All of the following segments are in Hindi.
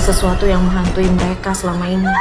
sesuatu yang menghantui mereka selama ini.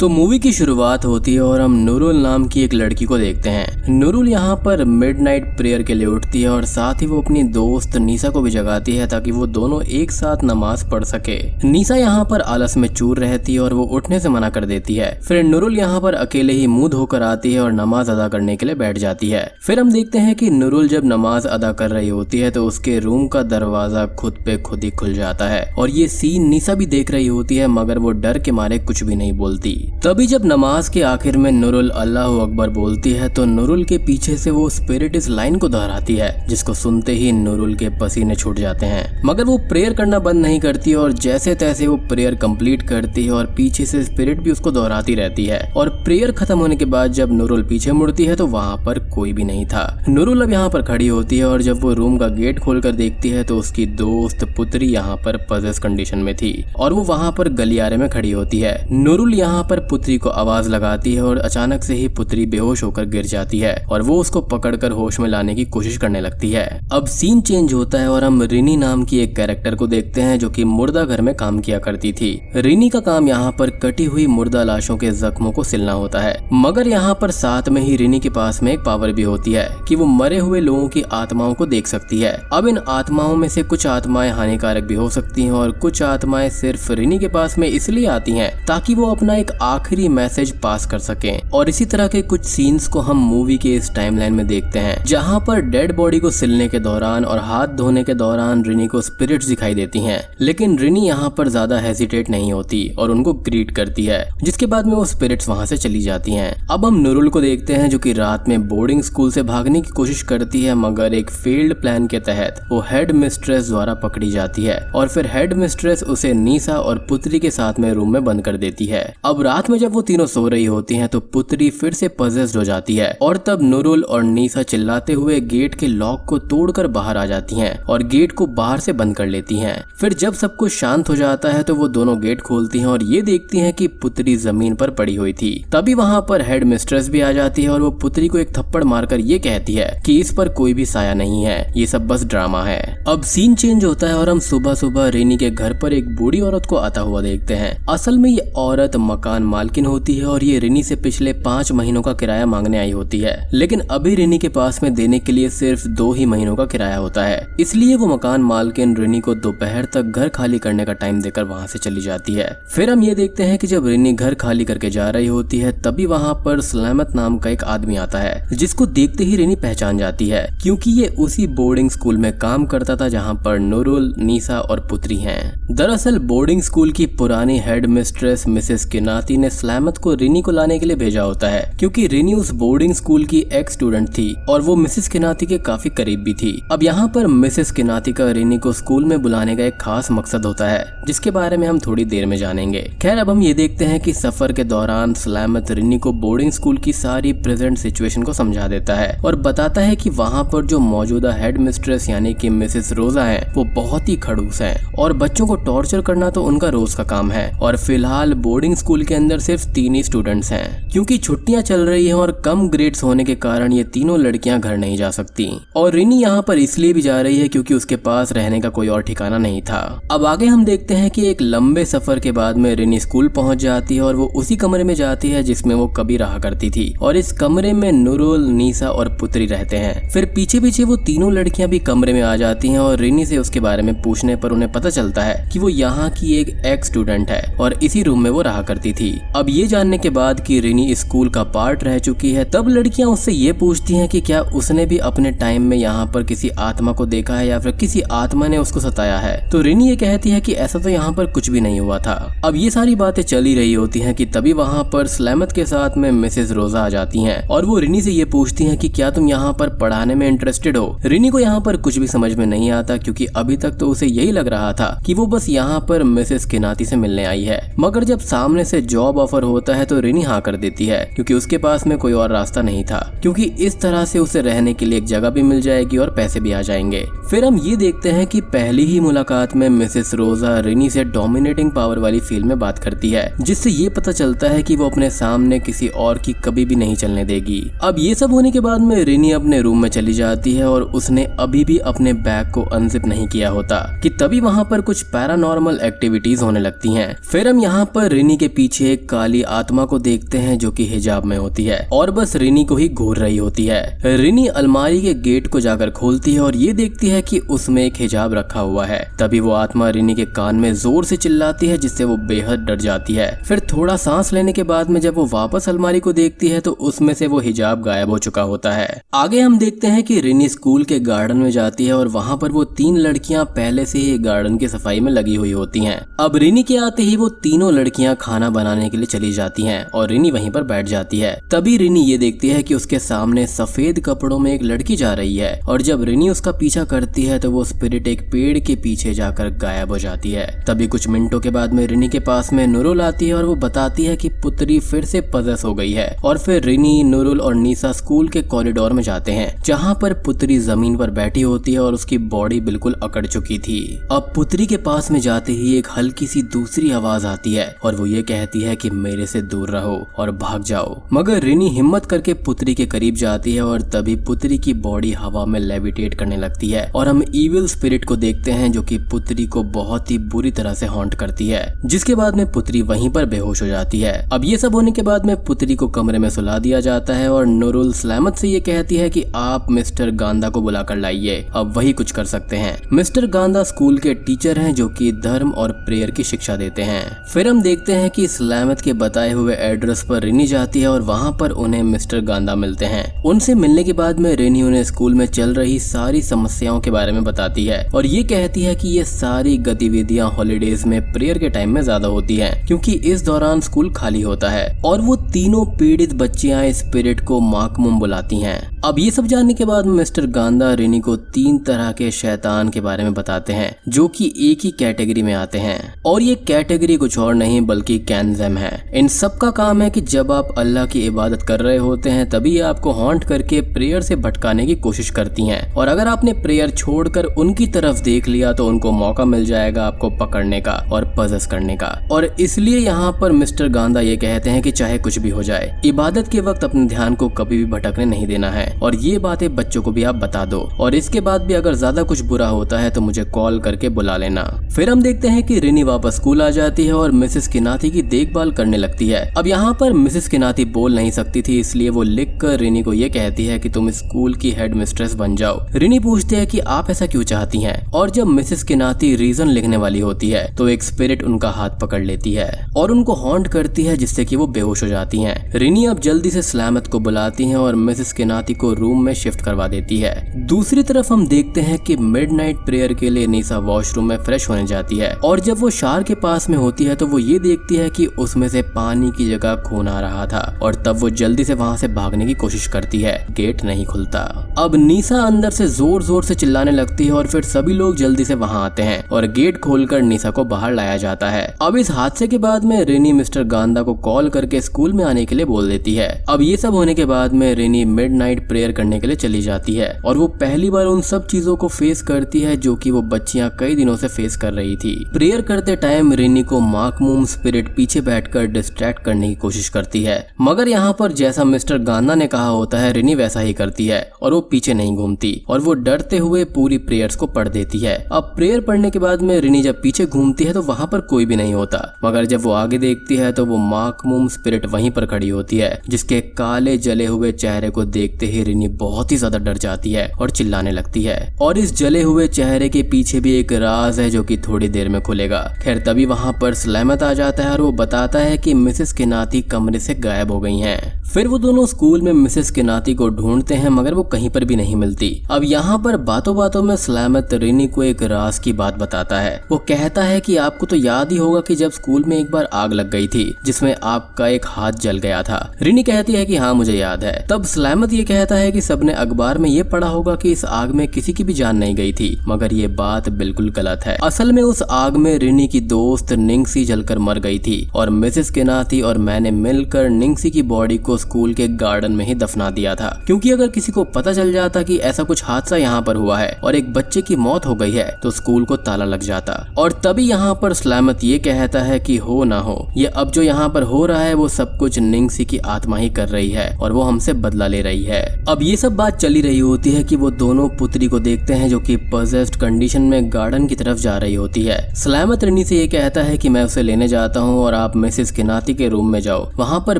तो मूवी की शुरुआत होती है और हम नूरुल नाम की एक लड़की को देखते हैं। नूरुल यहाँ पर मिडनाइट प्रेयर के लिए उठती है और साथ ही वो अपनी दोस्त नीसा को भी जगाती है ताकि वो दोनों एक साथ नमाज पढ़ सके। नीसा यहाँ पर आलस में चूर रहती है और वो उठने से मना कर देती है। फिर नूरुल यहाँ पर अकेले ही मुंह धोकर आती है और नमाज अदा करने के लिए बैठ जाती है। फिर हम देखते हैं कि नूरुल जब नमाज अदा कर रही होती है तो उसके रूम का दरवाजा खुद पे खुद ही खुल जाता है और ये सीन नीसा भी देख रही होती है, मगर वो डर के मारे कुछ भी नहीं बोलती। तभी जब नमाज के आखिर में नूरुल अल्लाहु अकबर बोलती है तो नूरुल के पीछे से वो स्पिरिट इस लाइन को दोहराती है, जिसको सुनते ही नूरुल के पसीने छूट जाते हैं। मगर वो प्रेयर करना बंद नहीं करती और जैसे तैसे वो प्रेयर कंप्लीट करती है और पीछे से स्पिरिट भी उसको दोहराती रहती है। और प्रेयर खत्म होने के बाद जब नूरुल पीछे मुड़ती है तो वहाँ पर कोई भी नहीं था। नूरुल अब यहाँ पर खड़ी होती है और जब वो रूम का गेट खोलकर देखती है तो उसकी दोस्त पुत्री यहाँ पर पजेस कंडीशन में थी और वो वहाँ पर गलियारे में खड़ी होती है। नूरुल यहाँ पर पुत्री को आवाज लगाती है और अचानक से ही पुत्री बेहोश होकर गिर जाती है और वो उसको पकड़कर होश में लाने की कोशिश करने लगती है। अब सीन चेंज होता है और हम रिनी नाम की एक कैरेक्टर को देखते हैं जो कि मुर्दा घर में काम किया करती थी। रिनी का काम यहाँ पर कटी हुई मुर्दा लाशों के जख्मों को सिलना होता है, मगर यहाँ पर साथ में ही रिनी के पास में एक पावर भी होती है कि वो मरे हुए लोगों की आत्माओं को देख सकती है। अब इन आत्माओं में से कुछ आत्माएं हानिकारक भी हो सकती हैं और कुछ आत्माएं सिर्फ रिनी के पास में इसलिए आती हैं ताकि वो अपना एक आखिरी मैसेज पास कर सकें। और इसी तरह के कुछ सीन्स को हम मूवी के इस टाइमलाइन में देखते हैं, जहां पर डेड बॉडी को सिलने के दौरान और हाथ धोने के दौरान रिनी को स्पिरिट्स दिखाई देती हैं, लेकिन रिनी यहां पर ज्यादा हेजिटेट नहीं होती और उनको ग्रीट करती है, जिसके बाद में वो स्पिरिट्स वहां से चली जाती हैं। अब हम नूरुल को देखते हैं जो कि रात में बोर्डिंग स्कूल से भागने की कोशिश करती है, मगर एक फेल्ड प्लान के तहत वो हेड मिस्ट्रेस द्वारा पकड़ी जाती है और फिर हेड मिस्ट्रेस उसे नीसा और पुत्री के साथ में रूम में बंद कर देती है। अब रात में जब वो तीनों सो रही होती हैं तो पुत्री फिर से पजेस्ड हो जाती है और तब नूरुल और नीसा चिल्लाते हुए गेट के लॉक को तोड़कर बाहर आ जाती हैं और गेट को बाहर से बंद कर लेती हैं। फिर जब सब कुछ शांत हो जाता है तो वो दोनों गेट खोलती हैं और ये देखती हैं कि पुत्री जमीन पर पड़ी हुई थी। तभी वहाँ पर हेड मिस्ट्रेस भी आ जाती है और वो पुत्री को एक थप्पड़ मारकर ये कहती है कि इस पर कोई भी साया नहीं है, ये सब बस ड्रामा है। अब सीन चेंज होता है और हम सुबह सुबह रेनी के घर पर एक बूढ़ी औरत को आता हुआ देखते हैं। असल में ये औरत मकान मालकिन होती है और ये रिनी से पिछले 5 महीनों का किराया मांगने आई होती है, लेकिन अभी रिनी के पास में देने के लिए सिर्फ 2 ही महीनों का किराया होता है। इसलिए वो मकान मालकिन रिनी को दोपहर तक घर खाली करने का टाइम देकर वहाँ से चली जाती है। फिर हम ये देखते हैं कि जब रिनी घर खाली करके जा रही होती है तभी वहाँ पर सलामत नाम का एक आदमी आता है, जिसको देखते ही रिनी पहचान जाती है क्योंकि ये उसी बोर्डिंग स्कूल में काम करता था जहाँ पर नूरुल, नीसा और पुत्री हैं। दरअसल बोर्डिंग स्कूल की पुरानी हेड मिस्ट्रेस मिसेस किनाती ने सलामत को रिनी को लाने के लिए भेजा होता है क्योंकि रिनी उस बोर्डिंग स्कूल की एक्स स्टूडेंट थी और वो मिसेस किनाती के काफी करीब भी थी। अब यहाँ पर मिसेस किनाती का रिनी को स्कूल में बुलाने का एक खास मकसद होता है, जिसके बारे में हम थोड़ी देर में जानेंगे। खैर अब हम ये देखते हैं कि सफर के दौरान सलामत रिनी को बोर्डिंग स्कूल की सारी प्रेजेंट सिचुएशन को समझा देता है और बताता है कि वहाँ पर जो मौजूदा हेड मिस्ट्रेस यानी कि मिसेस रोजा है वो बहुत ही खड़ूस है और बच्चों को टॉर्चर करना तो उनका रोज का काम है। और फिलहाल बोर्डिंग स्कूल के अंदर सिर्फ 3 ही स्टूडेंट्स हैं क्योंकि छुट्टियां चल रही हैं और कम ग्रेड्स होने के कारण ये तीनों लड़कियां घर नहीं जा सकती। और रिनी यहाँ पर इसलिए भी जा रही है क्योंकि उसके पास रहने का कोई और ठिकाना नहीं था। अब आगे हम देखते हैं कि एक लंबे सफर के बाद में रिनी स्कूल पहुंच जाती है और वो उसी कमरे में जाती है जिसमें वो कभी रहा करती थी और इस कमरे में नूरुल, नीसा और पुत्री रहते हैं। फिर पीछे पीछे वो तीनों लड़कियां भी कमरे में आ जाती हैं और रिनी से उसके बारे में पूछने पर उन्हें पता चलता है कि वो यहाँ की एक एक्स स्टूडेंट है और इसी रूम में वो रहा करती थी। अब ये जानने के बाद कि रिनी स्कूल का पार्ट रह चुकी है तब लड़कियां उससे ये पूछती हैं कि क्या उसने भी अपने टाइम में यहाँ पर किसी आत्मा को देखा है या फिर किसी आत्मा ने उसको सताया है। तो रिनी ये कहती है कि ऐसा तो यहाँ पर कुछ भी नहीं हुआ था। अब ये सारी बातें चल ही रही होती हैं कि तभी वहाँ पर सलामत के साथ में मिसेस रोजा आ जाती हैं और वो रिनी से ये पूछती हैं कि क्या तुम यहाँ पर पढ़ाने में इंटरेस्टेड हो। रिनी को यहाँ पर कुछ भी समझ में नहीं आता क्योंकि अभी तक तो उसे यही लग रहा था कि वो बस यहाँ पर मिसेस किनाती से मिलने आई है, मगर जब सामने से जॉब ऑफर होता है तो रिनी हाँ कर देती है, क्योंकि उसके पास में कोई और रास्ता नहीं था, क्योंकि इस तरह से उसे रहने के लिए एक जगह भी मिल जाएगी और पैसे भी आ जाएंगे। फिर हम ये देखते हैं कि पहली ही मुलाकात में मिसेस रोजा रिनी से डोमिनेटिंग पावर वाली फील में बात करती है, जिससे ये पता चलता है कि वो अपने सामने किसी और की कभी भी नहीं चलने देगी। अब ये सब होने के बाद में रिनी अपने रूम में चली जाती है और उसने अभी भी अपने बैग को अनजिप नहीं किया होता कि तभी वहाँ पर कुछ पैरानॉर्मल एक्टिविटीज होने लगती हैं। फिर हम यहाँ पर रिनी के पीछे एक काली आत्मा को देखते हैं जो कि हिजाब में होती है और बस रिनी को ही घूर रही होती है। रिनी अलमारी के गेट को जाकर खोलती है और ये देखती है कि उसमें एक हिजाब रखा हुआ है। तभी वो आत्मा रिनी के कान में जोर से चिल्लाती है, जिससे वो बेहद डर जाती है। फिर थोड़ा सांस लेने के बाद में जब वो वापस अलमारी को देखती है तो उसमें से वो हिजाब गायब हो चुका होता है। आगे हम देखते हैं कि रिनी स्कूल के गार्डन में जाती है और वहाँ पर वो 3 लड़कियां पहले से ही गार्डन की सफाई में लगी हुई होती हैं। अब रिनी के आते ही वो तीनों लड़कियां खाना बनाने के लिए चली जाती हैं और रिनी वहीं पर बैठ जाती है। तभी रिनी ये देखती है कि उसके सामने सफेद कपड़ों में एक लड़की जा रही है और जब रिनी उसका पीछा करती है तो वो स्पिरिट एक पेड़ के पीछे जाकर गायब हो जाती है। तभी कुछ मिनटों के बाद में रिनी के पास में नुरुल आती है और वो बताती है कि पुत्री फिर से पजेस हो गई है। और फिर रिनी, नुरुल और नीसा स्कूल के कॉरिडोर में जाते हैं, जहाँ पर पुत्री जमीन पर बैठी होती है और उसकी बॉडी बिल्कुल अकड़ चुकी थी। अब पुत्री के पास में जाते ही एक हल्की सी दूसरी आवाज आती है और वो ये कहती है कि मेरे से दूर रहो और भाग जाओ। मगर रिनी हिम्मत करके पुत्री के करीब जाती है और तभी पुत्री की बॉडी हवा में लेविटेट करने लगती है और हम इविल स्पिरिट को देखते हैं जो कि पुत्री को बहुत ही बुरी तरह से हॉन्ट करती है, जिसके बाद में पुत्री वहीं पर बेहोश हो जाती है। अब ये सब होने के बाद में पुत्री को कमरे में सुला दिया जाता है और नुरुल सलामत से ये कहती है कि आप मिस्टर गांधा को बुलाकर लाइए, अब वही कुछ कर सकते हैं। मिस्टर गांधा स्कूल के टीचर हैं जो कि धर्म और प्रेयर की शिक्षा देते हैं। फिर हम देखते हैं कि सलामत के बताए हुए एड्रेस पर रिनी जाती है और वहाँ पर उन्हें मिस्टर गांधा मिलते हैं। उनसे मिलने के बाद में रिनी उन्हें स्कूल में चल रही सारी समस्याओं के बारे में बताती है और ये कहती है कि ये सारी गतिविधियां हॉलीडेज में प्रेयर के टाइम में ज्यादा होती हैं, क्योंकि इस दौरान स्कूल खाली होता है और वो तीनों पीड़ित बच्चियां स्पिरिट को माकमुम बुलाती हैं। अब ये सब जानने के बाद मिस्टर गांधा रिनी को 3 तरह के शैतान के बारे में बताते हैं जो कि एक ही कैटेगरी में आते हैं और ये कैटेगरी कुछ और नहीं बल्कि कैंजम है। इन सब का काम है कि जब आप अल्लाह की इबादत कर रहे होते हैं तभी आपको हॉन्ट करके प्रेयर से भटकाने की कोशिश करती हैं और अगर आपने प्रेयर छोड़कर उनकी तरफ देख लिया तो उनको मौका मिल जाएगा आपको पकड़ने का और पजेस करने का। और इसलिए यहाँ पर मिस्टर गांधा ये कहते हैं कि चाहे कुछ भी हो जाए, इबादत के वक्त अपने ध्यान को कभी भी भटकने नहीं देना है और ये बातें बच्चों को भी आप बता दो और इसके बाद भी अगर ज्यादा कुछ बुरा होता है तो मुझे कॉल करके बुला लेना। फिर हम देखते हैं कि रिनी वापस स्कूल आ जाती है और मिसेस किनाती की देखभाल करने लगती है। अब यहाँ पर मिसेस किनाती बोल नहीं सकती थी, इसलिए वो लिखकर रिनी को ये कहती है कि तुम स्कूल की हेड मिस्ट्रेस बन जाओ। रिनी पूछती है कि आप ऐसा क्यों चाहती हैं और जब मिसेस किनाती रीजन लिखने वाली होती है तो एक स्पिरिट उनका हाथ पकड़ लेती है और उनको हॉन्ट करती है, जिससे कि वो बेहोश हो जाती हैं। रिनी अब जल्दी से सलामत को बुलाती हैं और मिसेस किनाती को रूम में शिफ्ट करवा देती है। दूसरी तरफ हम देखते हैं कि मिडनाइट प्रेयर के लिए नीसा वॉशरूम में फ्रेश होने जाती है और जब वो शार के पास में होती है तो वो ये देखती है कि उसमें से पानी की जगह खून आ रहा था और तब वो जल्दी से वहाँ से भागने की कोशिश करती है, गेट नहीं खुलता। अब नीसा अंदर से जोर जोर से चिल्लाने लगती है और फिर सभी लोग जल्दी से वहाँ आते हैं और गेट खोलकर नीसा को बाहर लाया जाता है। अब इस हादसे के बाद में रिनी मिस्टर गांधा को कॉल करके स्कूल में आने के लिए बोल देती है। अब ये सब होने के बाद में रिनी मिडनाइट प्रेयर करने के लिए चली जाती है और वो पहली बार उन सब चीजों को फेस करती है जो कि वो बच्चियां कई दिनों से फेस कर रही थी। प्रेयर करते टाइम रिनी को माकमूम स्पिरिट पीछे बैठकर डिस्ट्रैक्ट करने की कोशिश करती है, मगर यहाँ पर जैसा मिस्टर गांधा ने कहा होता है रिनी वैसा ही करती है और वो पीछे नहीं घूमती और वो डरते हुए पूरी प्रेयर्स को पढ़ देती है। अब प्रेयर पढ़ने के बाद में रिनी जब पीछे घूमती है तो वहाँ पर कोई भी नहीं होता, मगर जब वो आगे देखती है तो वो माकमूम स्पिरिट वहीं पर खड़ी होती है, जिसके काले जले हुए चेहरे को देखते ही रिनी बहुत ही ज्यादा डर जाती है और चिल्लाने लगती है। और इस जले हुए चेहरे के पीछे भी एक राज है जो कि थोड़ी देर में खुलेगा। खैर तभी वहाँ पर सलामत आ जाता है और वो बताता है कि मिसेस किनाती कमरे से गायब हो गई हैं। फिर वो दोनों स्कूल में मिसेस किनाती को ढूंढते हैं मगर वो कहीं पर भी नहीं मिलती। अब यहाँ पर बातों बातों में सलामत रिनी को एक राज की बात बताता है। वो कहता है कि आपको तो याद ही होगा कि जब स्कूल में एक बार आग लग गई थी जिसमें आपका एक हाथ जल गया था। रिनी कहती है कि हाँ मुझे याद है। तब सलामत ये कहता है कि सबने अखबार में ये पढ़ा होगा कि इस आग में किसी की भी जान नहीं गई थी, मगर ये बात बिल्कुल गलत है। असल में उस आग में रिनी की दोस्त निंगसी जलकर मर गई थी और मिसेस केनाथी और मैंने मिलकर निंगसी की बॉडी को स्कूल के गार्डन में ही दफना दिया था, क्योंकि अगर किसी को पता चल जाता कि ऐसा कुछ हादसा यहाँ पर हुआ है और एक बच्चे की मौत हो गई है तो स्कूल को ताला लग जाता। और तभी यहाँ पर सलामत ये कहता है कि हो ना हो, ये अब जो यहाँ पर हो रहा है वो सब कुछ निंगसी की आत्मा ही कर रही है और वो हमसे बदला ले रही है। अब ये सब बात चली रही होती है कि वो दोनों पुत्री को देखते हैं जो कि पजेस्ड कंडीशन में गार्डन की तरफ जा रही होती है। सलामत रिनी से ये कहता है कि मैं उसे लेने जाता हूँ और आप मिसेस केनाथी के रूम में जाओ, वहाँ पर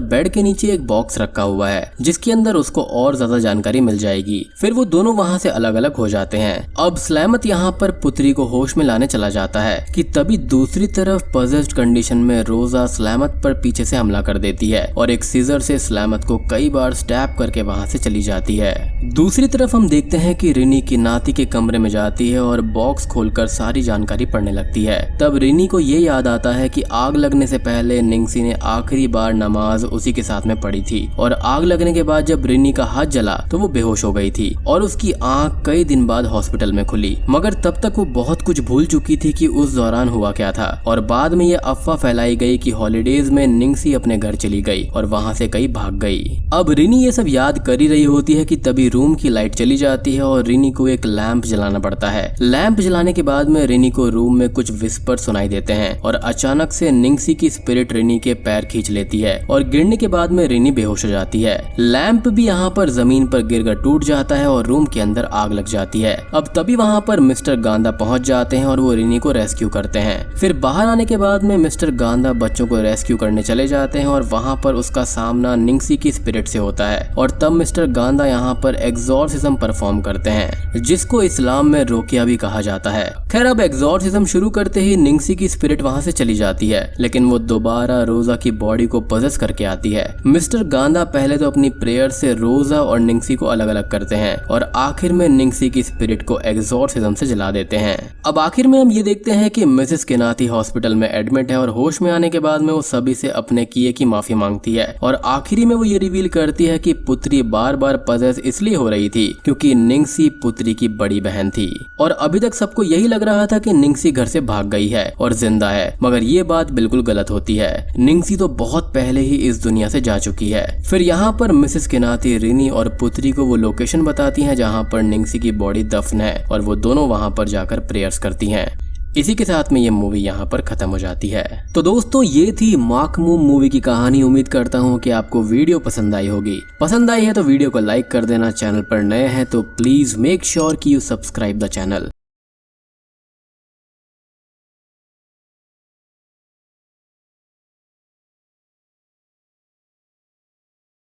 बेड के नीचे एक बॉक्स रखा हुआ है जिसके अंदर उसको और ज्यादा जानकारी मिल जाएगी। फिर वो दोनों वहाँ से अलग अलग हो जाते हैं। अब सलामत यहाँ पर पुत्री को होश में लाने चला जाता है कि तभी दूसरी तरफ पजेस्ड कंडीशन में रोजा सलामत पर पीछे से हमला कर देती है और एक सीजर से सलामत को कई बार स्टैब करके वहाँ से चली जाती है। दूसरी तरफ हम देखते हैं कि रिनी केनाथी के कमरे में जाती है और बॉक्स खोलकर सारी जानकारी पढ़ने लगती है। तब रिनी को ये याद आता है कि आग लगने से पहले निंगसी ने आखिरी बार नमाज उसी के साथ में पढ़ी थी और आग लगने के बाद जब रिनी का हाथ जला तो वो बेहोश हो गई थी और उसकी आंख कई दिन बाद हॉस्पिटल में खुली, मगर तब तक वो बहुत कुछ भूल चुकी थी कि उस दौरान हुआ क्या था। और बाद में ये अफवाह फैलाई गई कि हॉलीडेज में निंगसी अपने घर चली गई और वहाँ से कहीं भाग गई। अब रिनी ये सब याद कर ही रही होती है कि तभी रूम की लाइट चली जाती है और रिनी को एक लैंप जलाना पड़ता है। लैंप जलाने के बाद में रिनी को रूम में कुछ विस्पर सुनाई देते हैं और अचानक से निंगसी की स्पिरिट रिनी के पैर खींच लेती है और गिरने के बाद में रिनी बेहोश हो जाती है। लैंप भी यहाँ पर जमीन पर गिरकर टूट जाता है और रूम के अंदर आग लग जाती है। अब तभी वहाँ पर मिस्टर गांधा पहुंच जाते हैं और वो रिनी को रेस्क्यू करते हैं। फिर बाहर आने के बाद में मिस्टर गांधा बच्चों को रेस्क्यू करने चले जाते हैं और वहाँ पर उसका सामना निंगसी की स्पिरिट से होता है और तब मिस्टर गांधा यहाँ पर एग्जॉर्सिज्म परफॉर्म करते हैं जिसको इस्लाम में रोकिया भी कहा जाता है। खैर अब एग्जॉर्सिज्म शुरू करते ही निंगसी की स्पिरिट वहाँ से चली जाती है, लेकिन वो दोबारा रोजा की बॉडी को पजेस करके आती है। मिस्टर गांधा पहले तो अपनी प्रेयर से रोजा और निंगसी को अलग अलग करते हैं और आखिर में निंगसी की स्पिरिट को एग्जॉर्सिज्म से जला देते हैं। अब आखिर में हम ये देखते हैं कि मिसेस केनाथी हॉस्पिटल में एडमिट है और होश में आने के बाद में वो सभी से अपने किए की माफी मांगती है और आखिरी में वो ये रिवील करती है कि पुत्री बार बार पजेस इसलिए हो रही थी क्योंकि निंगसी पुत्री की बड़ी बहन थी और अभी तक सबको यही लग रहा था कि निंगसी घर से भाग गई है और जिंदा है, मगर ये बात बिल्कुल गलत होती है। निंगसी तो बहुत पहले ही इस दुनिया से जा चुकी है। फिर यहाँ पर मिसेस केनाथी रिनी और पुत्री को वो लोकेशन बताती हैं जहाँ पर निंगसी की बॉडी दफन है और वो दोनों वहाँ पर जाकर प्रेयर्स करती हैं। इसी के साथ में ये मूवी यहाँ पर खत्म हो जाती है। तो दोस्तों ये थी माकमूम मूवी की कहानी। उम्मीद करता हूँ कि आपको वीडियो पसंद आई होगी। पसंद आई है तो वीडियो को लाइक कर देना। चैनल पर नए हैं तो प्लीज मेक श्योर कि यू सब्सक्राइब द चैनल।